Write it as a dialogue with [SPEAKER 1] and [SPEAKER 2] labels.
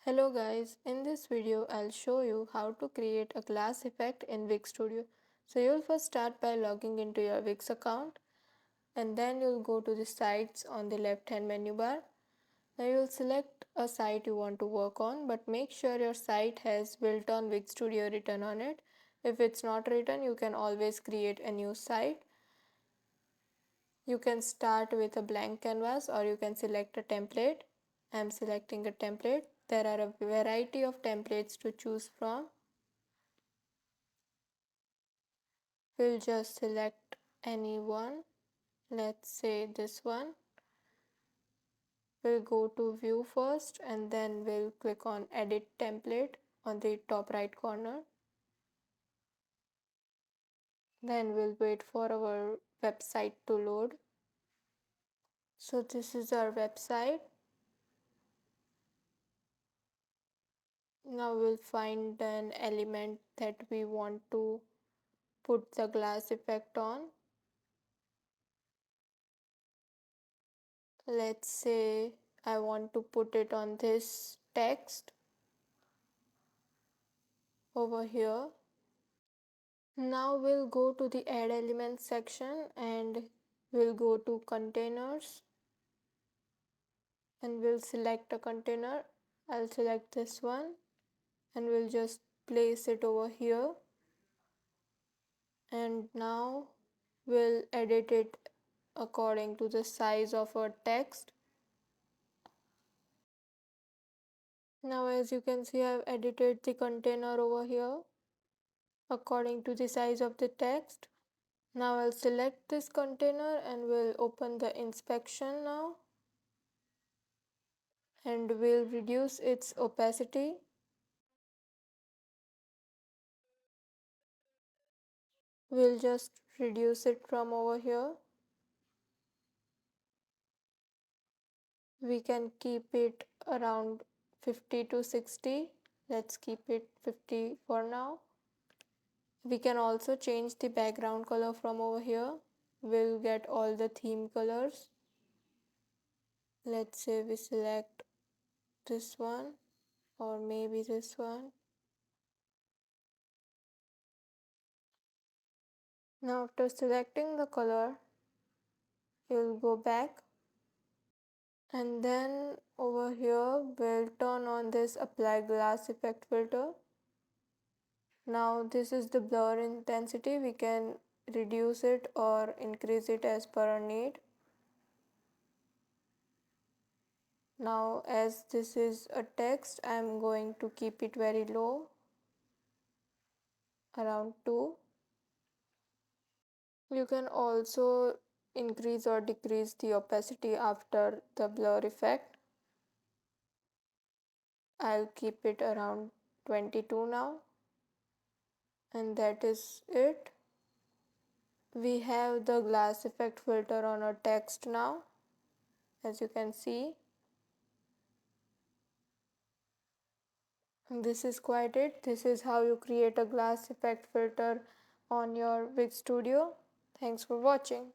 [SPEAKER 1] Hello guys, in this video I'll show you how to create a glass effect in Wix Studio. So you'll first start by logging into your Wix account and then you'll go to the sites on the left hand menu bar. Now you'll select a site you want to work on, but make sure your site has built-on Wix Studio written on it. If it's not written, you can always create a new site. You can start with a blank canvas or you can select a template. I'm selecting a template. There are a variety of templates to choose from. We'll just select any one. Let's say this one. We'll go to view first and then we'll click on edit template on the top right corner. Then we'll wait for our website to load. So this is our website. Now we'll find an element that we want to put the glass effect on. Let's say I want to put it on this text over here. Now we'll go to the add elements section and we'll go to containers and we'll select a container. I'll select this one and we'll just place it over here, and now we'll edit it according to the size of our text. Now as you can see, I've edited the container over here according to the size of the text. Now I'll select this container and we'll open the inspection now and we'll reduce its opacity. We'll just reduce it from over here. We can keep it around 50 to 60. Let's keep it 50 for now. We can also change the background color from over here. We'll get all the theme colors. Let's say we select this one or maybe this one. Now after selecting the color, you'll go back and then over here we'll turn on this apply glass effect filter. Now this is the blur intensity. We can reduce it or increase it as per our need. Now as this is a text, I am going to keep it very low, around 2. You can also increase or decrease the opacity after the blur effect. I'll keep it around 22 now, and that is it. We have the glass effect filter on our text now, as you can see. This is quite it. This is how you create a glass effect filter on your Wix Studio. Thanks for watching.